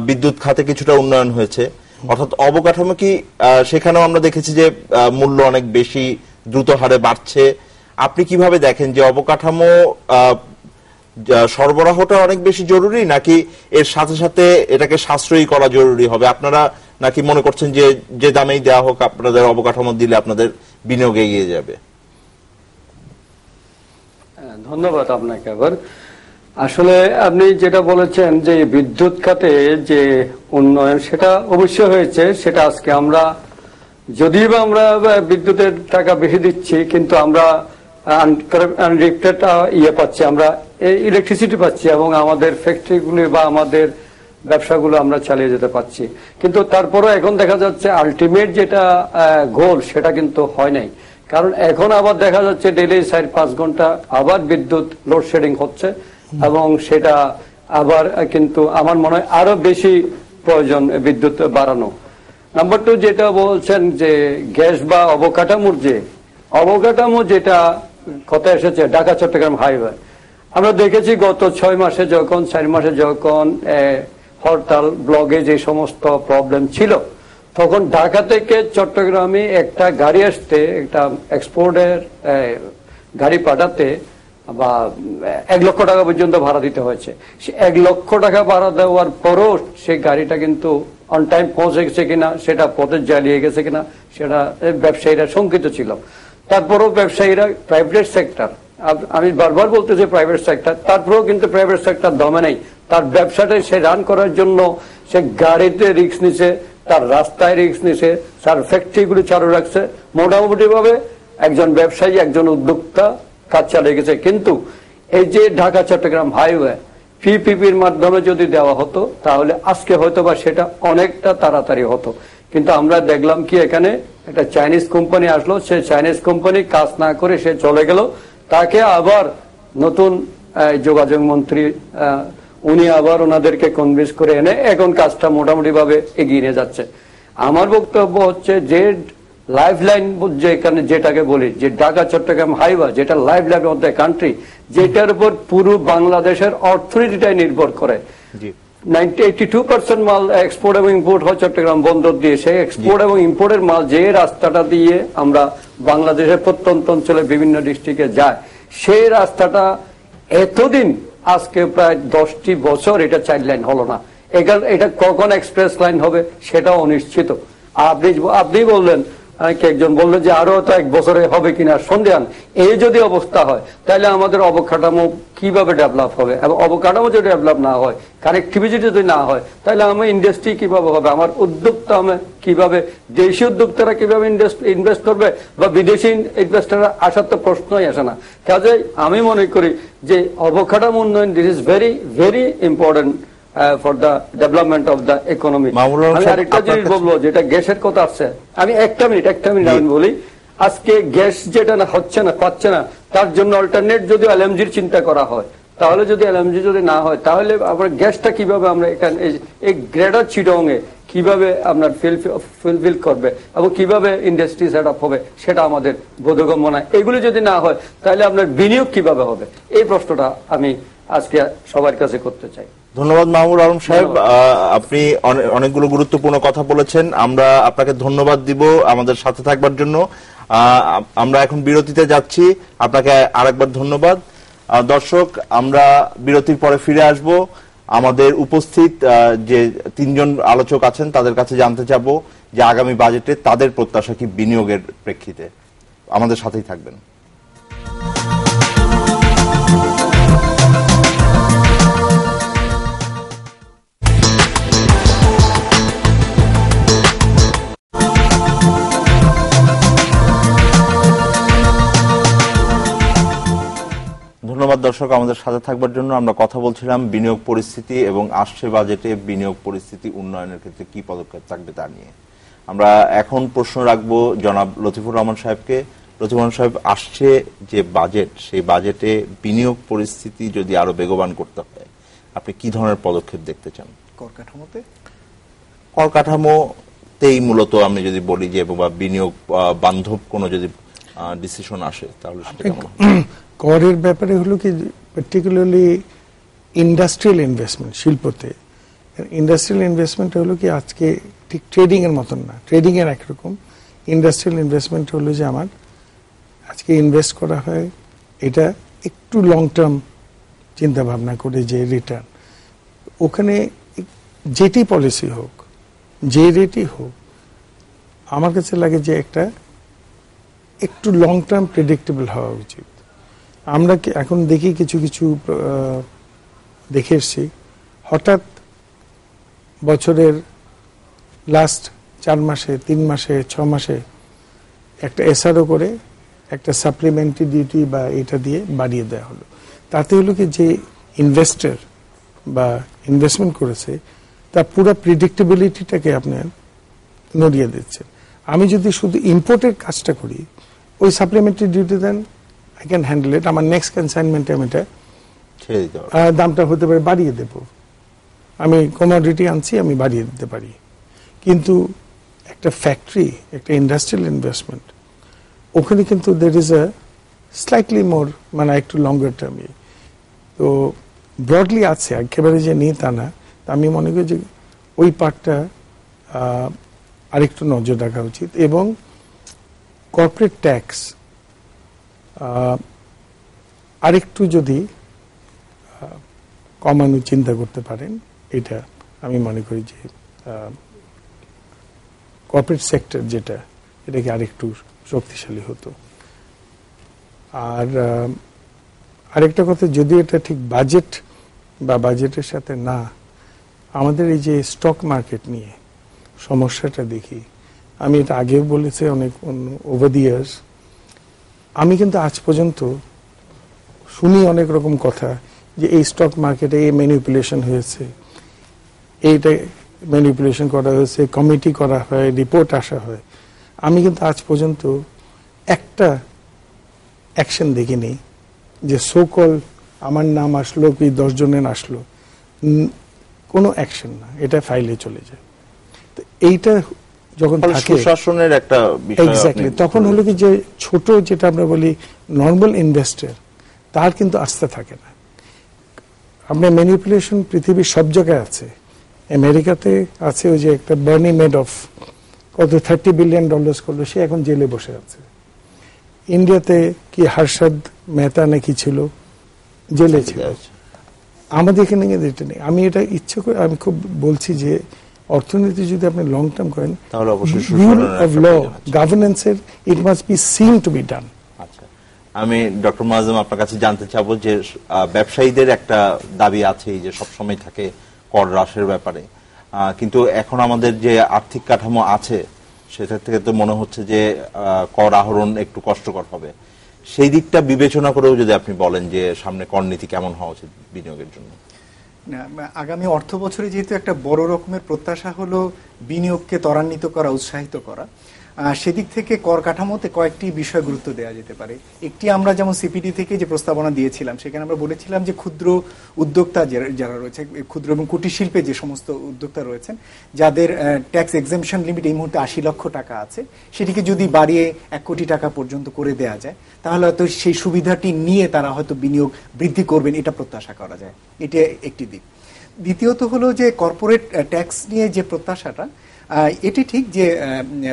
বিদ্যুৎ খাতে কিছুটা উন্নয়ন হয়েছে, অর্থাৎ অবকাঠামো কি সেখানেও আমরা দেখেছি যে মূল্য অনেক বেশি দ্রুত হারে বাড়ছে। আপনি কিভাবে দেখেন যে অবকাঠামো সরবরাহটা অনেক বেশি জরুরি, নাকি এর সাথে সাথে এটাকে সাশ্রয়ী করা জরুরি হবে? আপনারা নাকি মনে করছেন যে যে দামেই দেওয়া হোক আপনাদের অবকাঠামো দিলে আপনাদের বিনিয়োগ এগিয়ে যাবে? ধন্যবাদ আপনাকে। আবার আসলে আপনি যেটা বলেছেন যে বিদ্যুৎ খাতে যে উন্নয়ন, সেটা অবশ্যই হয়েছে। সেটা আজকে আমরা যদিও বা আমরা বিদ্যুতের টাকা বেশি দিচ্ছি, কিন্তু আমরা আনরিপ্টেড পাচ্ছি, আমরা ইলেকট্রিসিটি পাচ্ছি, এবং আমাদের ফ্যাক্টরিগুলি বা আমাদের ব্যবসাগুলো আমরা চালিয়ে যেতে পারছি। কিন্তু তারপরও এখন দেখা যাচ্ছে আলটিমেট যেটা গোল, সেটা কিন্তু হয় নাই। কারণ এখন আবার দেখা যাচ্ছে ডেইলি 4-5 ঘন্টা আবার বিদ্যুৎ লোডশেডিং হচ্ছে, এবং সেটা আবার কিন্তু আমার মনে হয় আরো বেশি প্রয়োজন বিদ্যুৎ বাড়ানো। নাম্বার 2 যেটা বলছেন যে গ্যাস বা অবকাঠামো যেটা কথা এসেছে, ঢাকা চট্টগ্রাম হাইওয়ে, আমরা দেখেছি গত 6 মাসে যখন 4 মাসে যখন হরতাল ব্লগে যে সমস্ত প্রবলেম ছিল, তখন ঢাকা থেকে চট্টগ্রামে একটা গাড়ি আসতে, একটা এক্সপোর্টের গাড়ি পাঠাতে বা 1 লক্ষ টাকা পর্যন্ত ভাড়া দিতে হয়েছে। 1 লক্ষ টাকা ভাড়া দেওয়ার পরও সেই গাড়িটা কিন্তু অন টাইম পৌঁছে গেছে কিনা, সেটা পথে জ্বালিয়ে গেছে কিনা, সেটা ব্যবসায়ীরা শঙ্কিত ছিল। তারপরও ব্যবসায়ীরা প্রাইভেট সেক্টর, আমি বারবার বলতেছি প্রাইভেট সেক্টর, তারপরেও কিন্তু প্রাইভেট সেক্টর দমে নেই। তার ব্যবসাটা সে রান করার জন্য সে গাড়িতে রিস্ক নিছে, তার রাস্তায় রিস্ক নিছে, তার ফ্যাক্টরিগুলো চালু রাখছে। মোটামুটি ভাবে একজন ব্যবসায়ী, একজন উদ্যোক্তা কাজ চালিয়ে গেছে। কিন্তু এই যে ঢাকা চট্টগ্রাম হাইওয়ে পিপিপির মাধ্যমে যদি দেওয়া হতো, তাহলে আজকে হয়তো বা সেটা অনেকটা তাড়াতাড়ি হতো। কিন্তু আমরা দেখলাম কি, এখানে একটা চাইনিজ কোম্পানি আসলো, সে চাইনিজ কোম্পানি কাজ না করে সে চলে গেল। তাকে আবার নতুন যোগাযোগ মন্ত্রী উনি আবার ওনাদেরকে কনভিন্স করে এনে এখন কাজটা মোটামুটি ভাবে এগিয়ে নিয়ে যাচ্ছে। আমার বক্তব্য হচ্ছে যে লাইফ লাইন যেখানে যেটাকে বলি, যে ঢাকা চট্টগ্রাম হাইওয়ে, যেটা life line of the country, যেটার উপর পুরো বাংলাদেশের অর্থনীতিটাই নির্ভর করে। 82% মাল এক্সপোর্ট এবং ইম্পোর্ট হয় চট্টগ্রাম বন্দর দিয়ে। সেই এক্সপোর্ট এবং ইম্পোর্টের মাল যে রাস্তাটা দিয়ে আমরা বাংলাদেশের প্রত্যন্ত অঞ্চলে বিভিন্ন ডিস্ট্রিক্টে যায়, সেই রাস্তাটা এতদিন, আজকে প্রায় 10টি বছর এটা 4 লাইন হলো না। এটা কখন এক্সপ্রেস লাইন হবে সেটাও অনিশ্চিত। আপনি বললেন, একজন বললেন যে আরো তো 1 বছরে হবে কিনা সন্দেহান। এই যদি অবস্থা হয়, তাহলে আমাদের অবকাঠামো কিভাবে ডেভেলপ হবে? এবং অবকাঠামো যদি ডেভেলপ না হয়, কানেক্টিভিটি যদি না হয়, তাহলে আমার ইন্ডাস্ট্রি কিভাবে হবে? আমার উদ্যোক্তা কিভাবে, দেশীয় উদ্যোক্তারা কিভাবে ইনভেস্ট করবে, বা বিদেশি ইনভেস্টাররা আসার তো প্রশ্নই আসে না। কাজে আমি মনে করি যে অবকাঠামো উন্নয়ন, this is very very important for the development of the economy. আমি আরেকটা জিনিস বলবো, যেটা গ্যাসের কথা আসছে, আমি একটা মিনিট আমি বলি। আজকে গ্যাস যেটা না হচ্ছে না, পাচ্ছে না, তার জন্য অল্টারনেট যদি এলএমজির চিন্তা করা হয়, তাহলে যদি এলএমজি যদি না হয়, তাহলে আমরা গ্যাসটা কিভাবে আমরা এখানে এই গ্রেটার চিটং এ কিভাবে আপনার ফুলফিল করবে এবং কিভাবে ইন্ডাস্ট্রি সেট আপ হবে, সেটা আমাদের বোধগম্য নয়। এগুলি যদি না হয়, তাহলে আপনার বিনিয়োগ কিভাবে হবে? এই প্রশ্নটা আমি আজকে সবার কাছে করতে চাই। ধন্যবাদ মাহমুদ আলম সাহেব, আপনি অনেকগুলো গুরুত্বপূর্ণ কথা বলেছেন। আমরা আপনাকে ধন্যবাদ দিব আমাদের সাথে থাকবার জন্য। আমরা এখন বিরতিতে যাচ্ছি, আপনাকে আরেকবার ধন্যবাদ। দর্শক, আমরা বিরতির পরে ফিরে আসব। আমাদের উপস্থিত যে 3 জন আলোচক আছেন, তাদের কাছে জানতে চাব যে আগামী বাজেটে তাদের প্রত্যাশা কি বিনিয়োগের প্রেক্ষিতে। আমাদের সাথেই থাকবেন। ধন্যবাদ দর্শক, আমাদের সাথে থাকবার জন্য। আমরা কথা বলছিলাম বিনিয়োগ পরিস্থিতি এবং আসছে বাজেটে বিনিয়োগ পরিস্থিতি উন্নয়নের ক্ষেত্রে কি পদক্ষেপ থাকবে তা নিয়ে। আমরা এখন প্রশ্ন রাখবো জনাব লতিফুর রহমান সাহেবকে। লতিফুর রহমান সাহেব, আসছে যে বাজেট, সেই বাজেটে বিনিয়োগ পরিস্থিতি যদি আরো বেগবান করতে হয়, আপনি কি ধরনের পদক্ষেপ দেখতে চান? করকাঠামোতেই মূলত আমি যদি বলি যে বিনিয়োগ বান্ধব কোনো যদি ডিসিশন আসে, তাহলে সেটা কেমন? করের ব্যাপারে হলো কি, পার্টিকুলারলি ইন্ডাস্ট্রিয়াল ইনভেস্টমেন্ট, শিল্পতে ইন্ডাস্ট্রিয়াল ইনভেস্টমেন্ট হলো কি আজকে ঠিক ট্রেডিং এর মতন না। ট্রেডিং এর একরকম, ইন্ডাস্ট্রিয়াল ইনভেস্টমেন্ট হলো যে আমার আজকে ইনভেস্ট করা হয়, এটা একটু লং টার্ম চিন্তা ভাবনা করে যে রিটার্ন, ওখানে যেটি পলিসি হোক, যে রেটই হোক, আমার কাছে লাগে যে একটা একটু লং টার্ম প্রেডিক্টেবল হওয়া উচিত। আমরা এখন দেখি কিছু কিছু দেখে এসছি, হঠাৎ বছরের লাস্ট 4 মাসে, 3 মাসে, 6 মাসে একটা এসআরও করে একটা সাপ্লিমেন্টারি ডিউটি বা এটা দিয়ে বাড়িয়ে দেওয়া হলো। তাতে হলো কি যে ইনভেস্টর বা ইনভেস্টমেন্ট করেছে তার পুরো প্রেডিক্টেবিলিটিটাকে আপনার নড়িয়ে দিচ্ছেন। আমি যদি শুধু ইম্পোর্টের কাজটা করি, ওই সাপ্লিমেন্টারি ডিউটি দেন, আই ক্যান হ্যান্ডেল ইট, আমার নেক্সট কনসাইনমেন্টে আমি এটা দামটা হতে পারে বাড়িয়ে দেব। আমি কমোডিটি আনছি, আমি বাড়িয়ে দিতে পারি। কিন্তু একটা ফ্যাক্টরি, একটা ইন্ডাস্ট্রিয়াল ইনভেস্টমেন্ট, ওখানে কিন্তু দের ইজ আ স্লাইটলি মোর, মানে একটু লঙ্গার টার্ম। তো ব্রডলি আছে, একেবারে যে নেই তা না। আমি মনে করি যে ওই পার্টটা আরেকটু নজর রাখা উচিত। এবং কর্পোরেট ট্যাক্স আরেকটু যদি কমানোর চিন্তা করতে পারেন, এটা আমি মনে করি যে কর্পোরেট সেক্টর যেটা, এটাকে আরেকটু শক্তিশালী হতো। আর আরেকটা কথা, যদি এটা ঠিক বাজেট বা বাজেটের সাথে না, আমাদের এই যে স্টক মার্কেট নিয়ে সমস্যাটা দেখি, আমি এটা আগেও বলেছি অনেক ওভার দি ইয়ার্স, আমি কিন্তু আজ পর্যন্ত শুনি অনেক রকম কথা যে এই স্টক মার্কেটে এই ম্যানিপুলেশন হয়েছে, এইটা ম্যানিপুলেশন করা হয়েছে, কমিটি করা হয়, রিপোর্ট আসা হয়। আমি কিন্তু আজ পর্যন্ত একটা অ্যাকশন দেখিনি যে সোকল আমার নাম আসলো কি 10 জনের আসলো, কোনো অ্যাকশন না, এটা ফাইলে চলে যায়। তো এইটা যখন থাকে সুশাসনের একটা বিষয়, এক্স্যাক্টলি, তখন হলো কি যে ছোট যেটা আমরা বলি নর্মাল ইনভেস্টর, তার কিন্তু আস্থা থাকে না। আমরা ম্যানিপুলেশন পৃথিবীর সব জায়গায় আছে। আমেরিকাতে আছে ওই যে একটা বার্নি মেডফ, কত $30 বিলিয়ন করলো, সে এখন জেলে বসে আছে। ইন্ডিয়াতে কি হর্ষদ মেহতা নাকি ছিল, জেলে ছিল। আমাদের এখানে কিন্তু এটা নেই। আমি এটা ইচ্ছে করে আমি খুব বলছি যে অর্থনীতি যদি আপনি লং টার্ম করেন, তাহলে অবশ্যই রুল অফ ল, গভর্নেন্সের it must be seen to be done. আচ্ছা, আমি ডক্টর মোয়াজ্জেম আপনার কাছে জানতে চাবো যে ব্যবসায়ীদের একটা দাবি আছে যে সবসময় থাকে কর হ্রাসের ব্যাপারে, কিন্তু এখন আমাদের যে আর্থিক কাঠামো আছে সেটা থেকে তো মনে হচ্ছে যে কর আহরণ একটু কষ্টকর হবে। সেই দিকটা বিবেচনা করেও যদি আপনি বলেন যে সামনে কর নীতি কেমন হওয়া উচিত বিনিয়োগের জন্য। আগামী অর্থ বছরে যেহেতু একটা বড় রকমের প্রত্যাশা হলো বিনিয়োগকে ত্বরান্বিত করা, উৎসাহিত করা, সেদিক থেকে কর কাঠামোতে কয়েকটি বিষয় গুরুত্ব দেওয়া যেতে পারে। একটি, আমরা যেমন সিপিডি থেকে যে প্রস্তাবনা দিয়েছিলাম সেখানে আমরা বলেছিলাম যে ক্ষুদ্র উদ্যোক্তা যারা রয়েছে, ক্ষুদ্র এবং কুটির শিল্পে যে সমস্ত উদ্যোক্তা রয়েছেন, যাদের ট্যাক্স এক্সেমশন লিমিট এই মুহূর্তে 80 লক্ষ টাকা আছে, সেটিকে যদি বাড়িয়ে 1 কোটি টাকা পর্যন্ত করে দেওয়া যায়, তাহলে হয়তো সেই সুবিধাটি নিয়ে তারা হয়তো বিনিয়োগ বৃদ্ধি করবেন, এটা প্রত্যাশা করা যায়। এটা একটি দিক। দ্বিতীয়ত হলো যে কর্পোরেট ট্যাক্স নিয়ে যে প্রত্যাশাটা, এটি ঠিক যে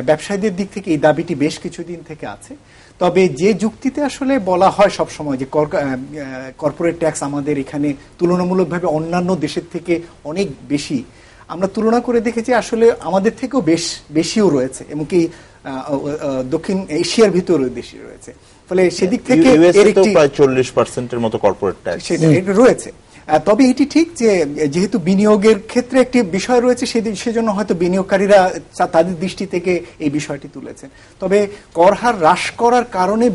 ব্যবসায়ীদের দিক থেকে এই দাবিটি বেশ কিছুদিন থেকে আছে। তবে যে যুক্তিতে আসলে বলা হয় সবসময় যে কর্পোরেট ট্যাক্স আমাদের এখানে তুলনামূলকভাবে অন্যান্য দেশের থেকে অনেক বেশি, আমরা তুলনা করে দেখেছি আসলে আমাদের থেকেও বেশিও রয়েছে, এমনকি দক্ষিণ এশিয়ার ভিতরেও বেশি রয়েছে। ফলে সেদিক থেকে প্রায় 40% মতো কর্পোরেট ট্যাক্স সেটা রয়েছে। তবে এটি ঠিক যে যেহেতু বিনিয়োগের ক্ষেত্রে একটি বিষয় রয়েছে, সেজন্য হয়তো বিনিয়োগকারীরা তাদের দৃষ্টি থেকে এই বিষয়টি তুলেছেন। তবে কর হার হ্রাস করার কারণে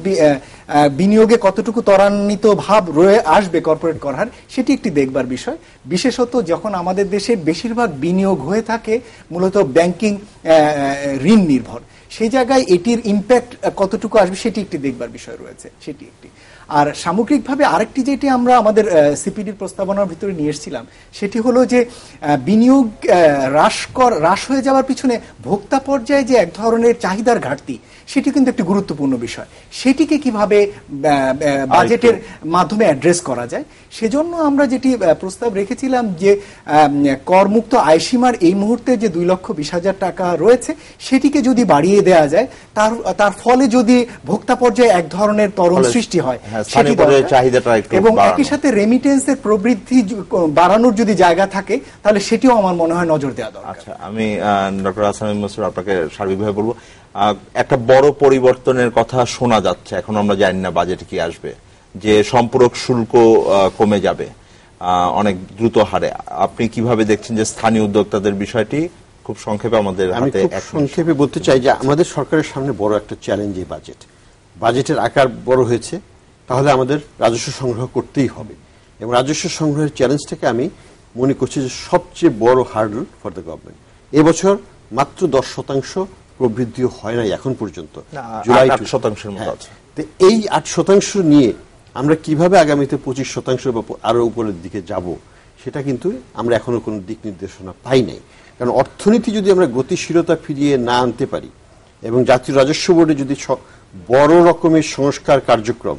বিনিয়োগে কতটুকু ত্বরান্বিত ভাব রয়ে আসবে কর্পোরেট কর হার, সেটি একটি দেখবার বিষয়। বিশেষত যখন আমাদের দেশের বেশিরভাগ বিনিয়োগ হয়ে থাকে মূলত ব্যাংকিং ঋণ নির্ভর, সেই জায়গায় এটির ইম্প্যাক্ট কতটুকু আসবে সেটি একটি দেখবার বিষয় রয়েছে, সেটি একটি। আর সামগ্রিকভাবে আরেকটি যেটি আমরা আমাদের সিপিডির প্রস্তাবনার ভিতরে নিয়ে এসেছিলাম, সেটি হলো যে বিনিয়োগ হ্রাস হয়ে যাওয়ার পিছনে ভোক্তা পর্যায়ে যে এক ধরনের চাহিদার ঘাটতি, সেটি কিন্তু একটি গুরুত্বপূর্ণ বিষয়। সেটিকে কিভাবে বাজেটের মাধ্যমে অ্যাড্রেস করা যায়, সেজন্য আমরা যেটি প্রস্তাব রেখেছিলাম যে করমুক্ত আয়সীমার এই মুহূর্তে যে 2,20,000 টাকা রয়েছে, সেটিকে যদি বাড়িয়ে দেওয়া যায়, তার ফলে যদি ভোক্তা পর্যায়ে এক ধরনের ত্বরণ সৃষ্টি হয়, এবং একই সাথে রেমিটেন্সের প্রবৃদ্ধি বাড়ানোর যদি জায়গা থাকে, তাহলে সেটিও আমার মনে হয় নজর দেওয়া দরকার। আচ্ছা, আমি ডক্টর হাসান মনসুর আপনাকে সার্বিকভাবে বলবো, একটা বড় পরিবর্তনের কথা শোনা যাচ্ছে, এখন আমরা জানি না বাজেটে কি আসবে, যে সম্পূরক শুল্ক কমে যাবে অনেক দ্রুত হারে। আপনি কিভাবে দেখছেন যে স্থানীয় উদ্যোক্তাদের বিষয়টি? খুব সংক্ষেপে আমাদের হাতে সংক্ষেপে বলতে চাই যে আমাদের সরকারের সামনে বড় একটা চ্যালেঞ্জ এই বাজেটের আকার বড় হয়েছে, তাহলে আমাদের রাজস্ব সংগ্রহ করতেই হবে। এবং রাজস্ব সংগ্রহের চ্যালেঞ্জটাকে আমি মনে করছি যে সবচেয়ে বড় হার্ডল ফর দ্য গভর্নমেন্ট। এবছর মাত্র 10% প্রবৃদ্ধিও হয় নাই এখন পর্যন্ত, জুলাই 8%-এর মতো আছে। এই 8% নিয়ে আমরা কিভাবে আগামীতে 25% বা আরো উপরের দিকে যাব, সেটা কিন্তু আমরা এখনো কোনো দিক নির্দেশনা পাই নাই। কারণ অর্থনীতি যদি আমরা গতিশীলতা ফিরিয়ে না আনতে পারি, এবং জাতীয় রাজস্ব বোর্ডে যদি বড় রকমের সংস্কার কার্যক্রম,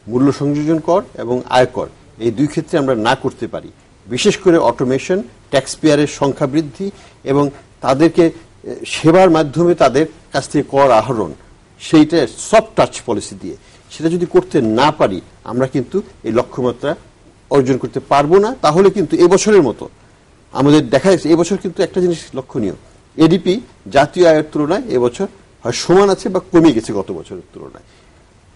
মূল্য সংযোজন কর এবং আয়কর, এই দুই ক্ষেত্রে আমরা না করতে পারি, বিশেষ করে অটোমেশন, ট্যাক্স পেয়ারের সংখ্যা বৃদ্ধি এবং তাদেরকে সেবার মাধ্যমে তাদের কাছ থেকে কর আহরণ, সেইটা সফট টাচ পলিসি দিয়ে সেটা যদি করতে না পারি আমরা কিন্তু এই লক্ষ্যমাত্রা অর্জন করতে পারবো না। তাহলে কিন্তু এবছরের মতো আমাদের দেখা যাচ্ছে, এবছর কিন্তু একটা জিনিস লক্ষণীয়, এডিপি জাতীয় আয়ের তুলনায় এবছর হয় সমান আছে বা কমে গেছে গত বছরের তুলনায়।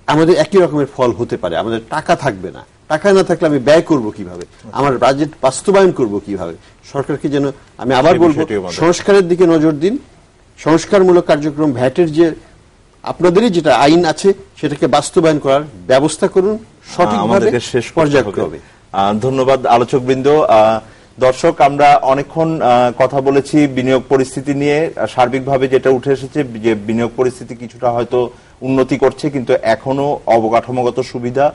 আমাদের একই রকমের ফল হতে পারে, আমাদের টাকা থাকবে না, টাকা না থাকলে আমি ব্যয় করব কিভাবে, আমার বাজেট বাস্তবায়ন করব কিভাবে। সরকারকে যেন আমি আবার বলবো সংস্কারের দিকে নজর দিন, সংস্কারমূলক কার্যক্রম, ভ্যাটের যে আপনাদেরই যেটা আইন আছে সেটাকে বাস্তবায়ন করার ব্যবস্থা করুন সঠিকভাবে পর্যায়ক্রমে। ধন্যবাদ আলোচকবৃন্দ। দর্শক, আমরা অনেকক্ষণ কথা বলেছি বিনিয়োগ পরিস্থিতি নিয়ে। সার্বিকভাবে যেটা উঠে এসেছে যে বিনিয়োগ পরিস্থিতি কিছুটা হয়তো উন্নতি করছে, কিন্তু এখনো অবকাঠামোগত সুবিধা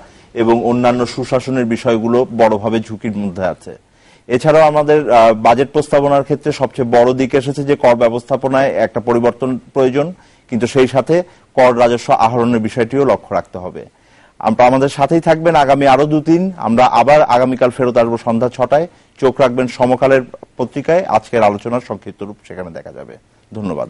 এবং অন্যান্য সুশাসনের বিষয়গুলো বড়ভাবে ঝুঁকির মধ্যে আছে। এছাড়াও আমাদের বাজেট প্রস্তাবনার ক্ষেত্রে সবচেয়ে বড় দিক এসেছে যে কর ব্যবস্থাপনায় একটা পরিবর্তন প্রয়োজন, কিন্তু সেই সাথে কর রাজস্ব আহরণের বিষয়টিও লক্ষ্য রাখতে হবে। আপনারা আমাদের সাথেই থাকবেন আগামী আরো 2 দিন। আমরা আবার আগামীকাল ফেরত আসবো সন্ধ্যা 6টায়। চোখ রাখবেন সমকালের পত্রিকায়, আজকের আলোচনার সংক্ষিপ্ত রূপ সেখানে দেখা যাবে। ধন্যবাদ।